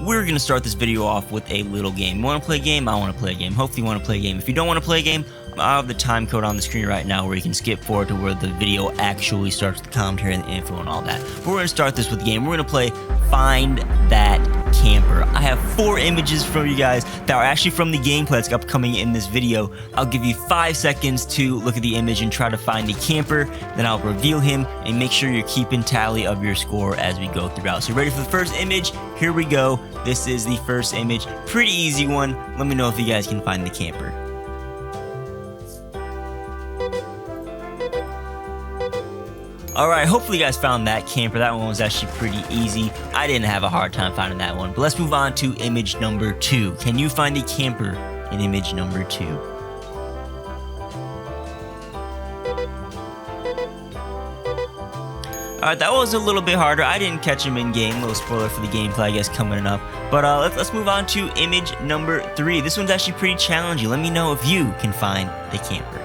we're going to start this video off with a little game. You want to play a game? I want to play a game. Hopefully you want to play a game. If you don't want to play a game, I have the time code on the screen right now where you can skip forward to where the video actually starts, the commentary and the info and all that. But we're going to start this with the game. We're going to play Find That Camper. I have 4 images for you guys that are actually from the gameplay that's upcoming in this video. I'll give you 5 seconds to look at the image and try to find the camper. Then I'll reveal him and make sure you're keeping tally of your score as we go throughout. So ready for the first image? Here we go. This is the first image. Pretty easy one. Let me know if you guys can find the camper. Alright, hopefully you guys found that camper. That one was actually pretty easy. I didn't have a hard time finding that one. But let's move on to image number 2. Can you find the camper in image number 2? Alright, that was a little bit harder. I didn't catch him in game. A little spoiler for the gameplay, I guess, coming up. But let's move on to image number 3. This one's actually pretty challenging. Let me know if you can find the camper.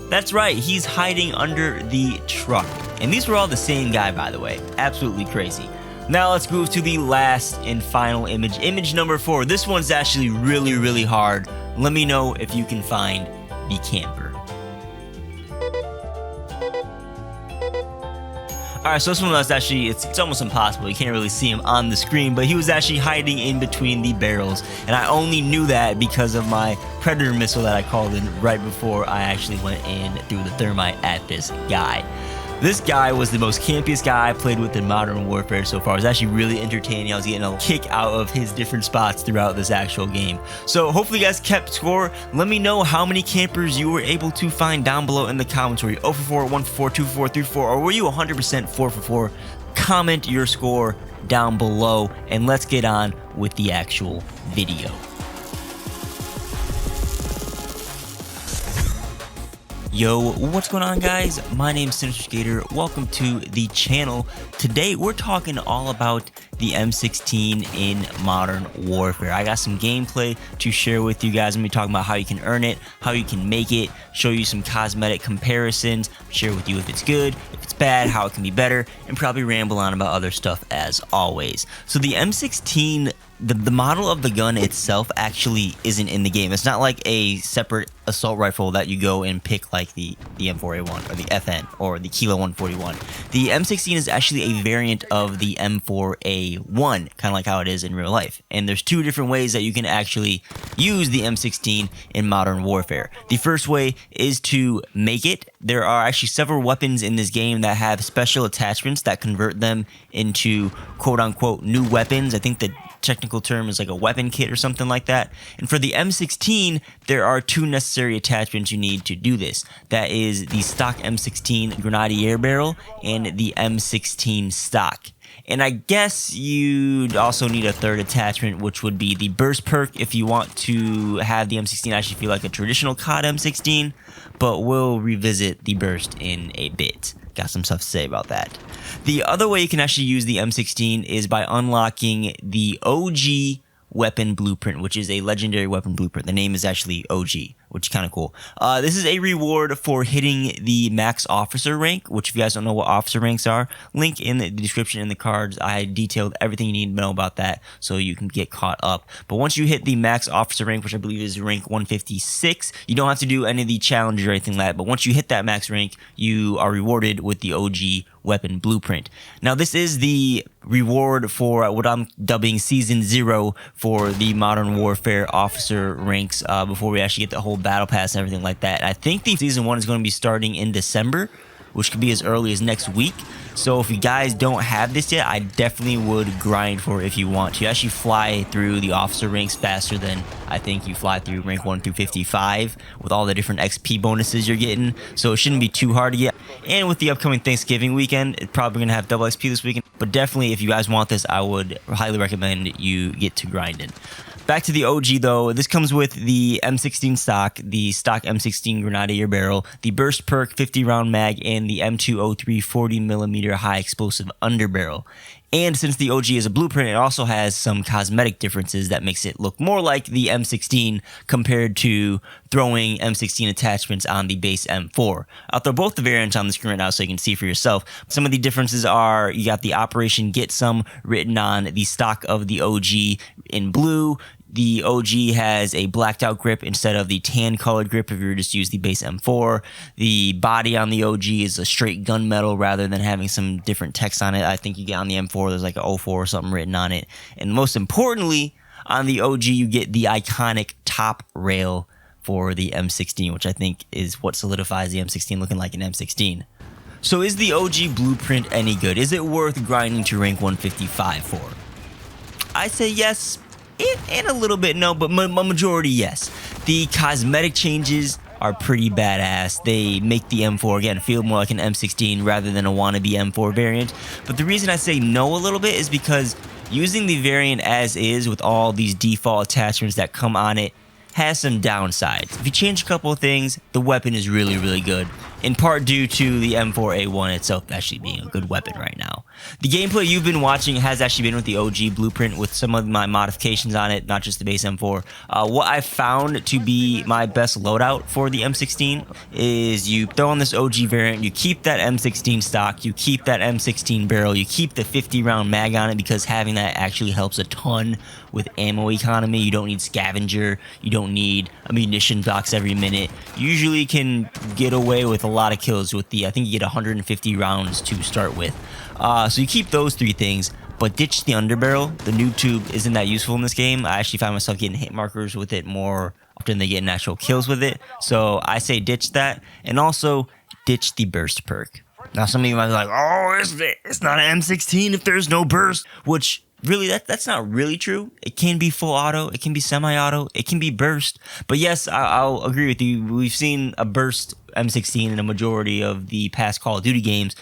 That's right, he's hiding under the truck. And these were all the same guy, by the way. Absolutely crazy. Now let's move to the last and final image. Image number 4. This one's actually really hard. Let me know if you can find the camper. Alright, so this one was actually, it's almost impossible. You can't really see him on the screen, but he was actually hiding in between the barrels. And I only knew that because of my predator missile that I called in right before I actually went in through the thermite at this guy. This guy was the most campiest guy I played with in Modern Warfare so far. It was actually really entertaining. I was getting a kick out of his different spots throughout this actual game. So hopefully you guys kept score. Let me know how many campers you were able to find down below in the comments. Were you 0 for 4, 1 for 4, 2 for 4, 3 for 4, or were you 100% 4 for 4? Comment your score down below and let's get on with the actual video. Yo, what's going on, guys? My name's Sinister Skater. Welcome to the channel. Today we're talking all about the M16 in Modern Warfare. I got some gameplay to share with you guys. I'm gonna be talking about how you can earn it, how you can make it, show you some cosmetic comparisons, share with you if it's good, if it's bad, how it can be better, and probably ramble on about other stuff as always. So the M16, the model of the gun itself actually isn't in the game. It's not like a separate assault rifle that you go and pick like the M4A1 or the FN or the Kilo 141. The M16 is actually a variant of the M4A1, kind of like how it is in real life. And there's 2 different ways that you can actually use the M16 in Modern Warfare. The first way is to make it. There are actually several weapons in this game that have special attachments that convert them into quote-unquote new weapons. I think the technical term is like a weapon kit or something like that. And for the M16, there are 2 necessary attachments you need to do this. That is the stock M16 Grenadier barrel and the M16 stock. And I guess you'd also need a 3rd attachment, which would be the burst perk if you want to have the M16 actually feel like a traditional COD M16, but we'll revisit the burst in a bit. Got some stuff to say about that. The other way you can actually use the M16 is by unlocking the OG weapon blueprint, which is a legendary weapon blueprint. The name is actually OG, which is kind of cool. This is a reward for hitting the max officer rank, which if you guys don't know what officer ranks are, link in the description in the cards. I detailed everything you need to know about that so you can get caught up. But once you hit the max officer rank, which I believe is rank 156, you don't have to do any of the challenges or anything like that. But once you hit that max rank, you are rewarded with the OG weapon blueprint. Now this is the reward for what I'm dubbing season 0 for the Modern Warfare officer ranks before we actually get the whole battle pass and everything like that. I think the season 1 is going to be starting in December, which could be as early as next week. So if you guys don't have this yet, I definitely would grind for it if you want to. You actually fly through the officer ranks faster than I think you fly through rank 1 through 55 with all the different XP bonuses you're getting. So it shouldn't be too hard to get. And with the upcoming Thanksgiving weekend, it's probably going to have double XP this weekend. But definitely, if you guys want this, I would highly recommend you get to grinding. Back to the OG though, this comes with the M16 stock, the stock M16 Grenadier barrel, the burst perk 50 round mag, and the M203 40mm high explosive underbarrel. And since the OG is a blueprint, it also has some cosmetic differences that makes it look more like the M16 compared to throwing M16 attachments on the base M4. I'll throw both the variants on the screen right now so you can see for yourself. Some of the differences are you got the Operation Get Some written on the stock of the OG in blue. The OG has a blacked out grip instead of the tan colored grip if you were just use the base M4. The body on the OG is a straight gunmetal rather than having some different text on it. I think you get on the M4, there's like an 04 or something written on it. And most importantly, on the OG, you get the iconic top rail for the M16, which I think is what solidifies the M16 looking like an M16. So is the OG blueprint any good? Is it worth grinding to rank 155 for? I say yes. And a little bit no, but majority yes. The cosmetic changes are pretty badass. They make the M4 again feel more like an M16 rather than a wannabe M4 variant. But the reason I say no a little bit is because using the variant as is with all these default attachments that come on it has some downsides. If you change a couple of things, the weapon is really, really good. In part due to the M4A1 itself actually being a good weapon right now. The gameplay you've been watching has actually been with the OG blueprint with some of my modifications on it, not just the base M4. What I found to be my best loadout for the M16 is you throw on this OG variant, you keep that M16 stock, you keep that M16 barrel, you keep the 50 round mag on it because having that actually helps a ton with ammo economy. You don't need scavenger, you don't need a munition box every minute. You usually can get away with a lot of kills with the, I think you get 150 rounds to start with. So you keep those three things, but ditch the underbarrel. The noob tube isn't that useful in this game. I actually find myself getting hit markers with it more often than getting actual kills with it. So I say ditch that, and also ditch the burst perk. Now some of you might be like, oh, it's not an M16 if there's no burst, which really, that's not really true. It can be full auto, it can be semi-auto, it can be burst. But yes, I'll agree with you. We've seen a burst M16 in a majority of the past Call of Duty games.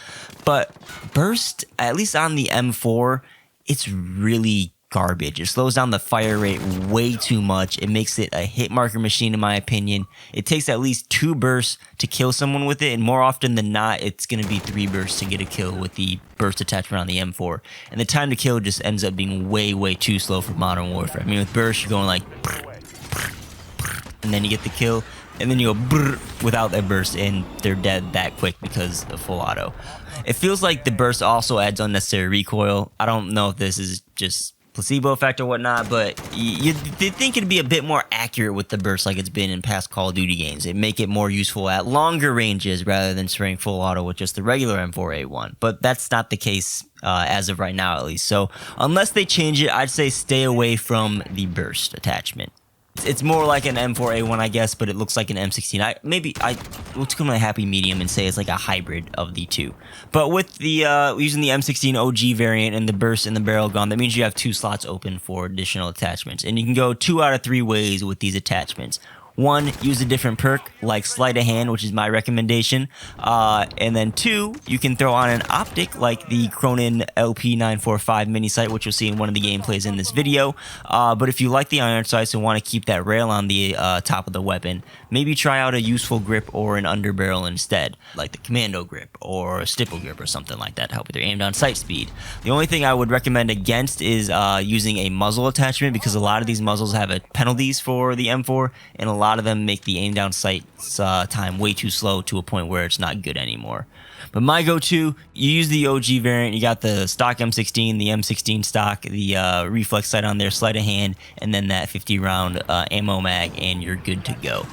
But burst, at least on the M4, it's really garbage. It slows down the fire rate way too much. It makes it a hit marker machine in my opinion. It takes at least 2 bursts to kill someone with it, and more often than not, it's going to be 3 bursts to get a kill with the burst attachment on the M4. And the time to kill just ends up being way, way too slow for Modern Warfare. I mean, with burst, you're going like, and then you get the kill, and then you go without that burst, and they're dead that quick because of full auto. It feels like the burst also adds unnecessary recoil. I don't know if this is just placebo effect or whatnot, but they think it'd be a bit more accurate with the burst like it's been in past Call of Duty games. It'd make it more useful at longer ranges rather than spraying full auto with just the regular M4A1. But that's not the case as of right now, at least. So unless they change it, I'd say stay away from the burst attachment. It's more like an M4A1, I guess, but it looks like an M16. Let's come to a happy medium and say it's like a hybrid of the two. But with the using the M16 OG variant and the burst and the barrel gun, that means you have 2 slots open for additional attachments, and you can go 2 out of 3 ways with these attachments. 1, use a different perk like sleight of hand, which is my recommendation. And then 2, you can throw on an optic like the Cronin LP945 mini sight, which you'll see in one of the gameplays in this video. But if you like the iron sights and want to keep that rail on the top of the weapon, maybe try out a useful grip or an underbarrel instead, like the commando grip or a stipple grip or something like that to help with your aim down sight speed. The only thing I would recommend against is using a muzzle attachment, because a lot of these muzzles have penalties for the M4, and a lot of them make the aim down sight time way too slow to a point where it's not good anymore. But my go-to, you use the OG variant. You got the stock M16, the M16 stock, the reflex sight on there, sleight of hand, and then that 50 round ammo mag, and you're good to go.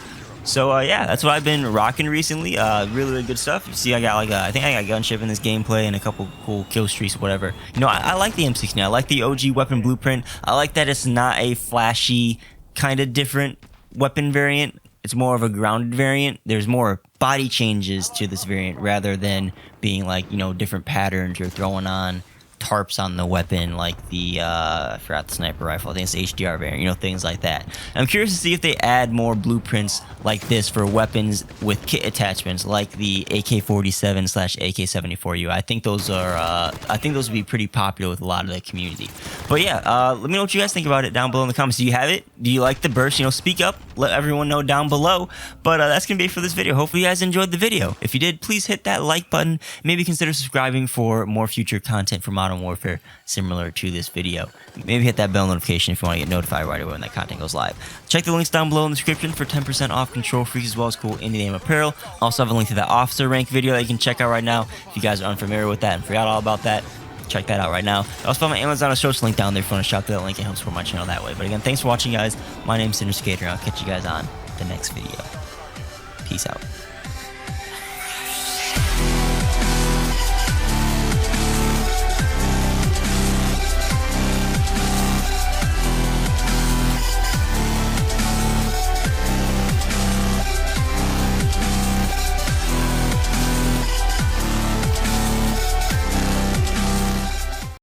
So yeah, that's what I've been rocking recently. Really, really good stuff. You see, I got I think I got gunship in this gameplay and a couple cool kill streaks or whatever. You know, I like the M16. I like the OG weapon blueprint. I like that it's not a flashy, kind of different weapon variant. It's more of a grounded variant. There's more body changes to this variant rather than being like, you know, different patterns you're throwing on tarps on the weapon, like the I forgot the sniper rifle, I think it's the HDR variant, you know, things like that. And I'm curious to see if they add more blueprints like this for weapons with kit attachments like the AK-47/AK-74U. I think those would be pretty popular with a lot of the community. But yeah, let me know what you guys think about it down below in the comments. Do you have it? Do you like the burst? You know, speak up, let everyone know down below. But that's gonna be it for this video. Hopefully you guys enjoyed the video. If you did, please hit that like button. Maybe consider subscribing for more future content from Modern Modern Warfare similar to this video. Maybe hit that bell notification if you want to get notified right away when that content goes live. Check the links down below in the description for 10% off Control Freaks as well as cool in-game apparel. Also have a link to that officer rank video that you can check out right now if you guys are unfamiliar with that and forgot all about that. Check that out right now. I also found my Amazon Associates link down there if you want to shop through that link and help support my channel that way. But again, thanks for watching, guys. My name's Skater, and I'll catch you guys on the next video. Peace out.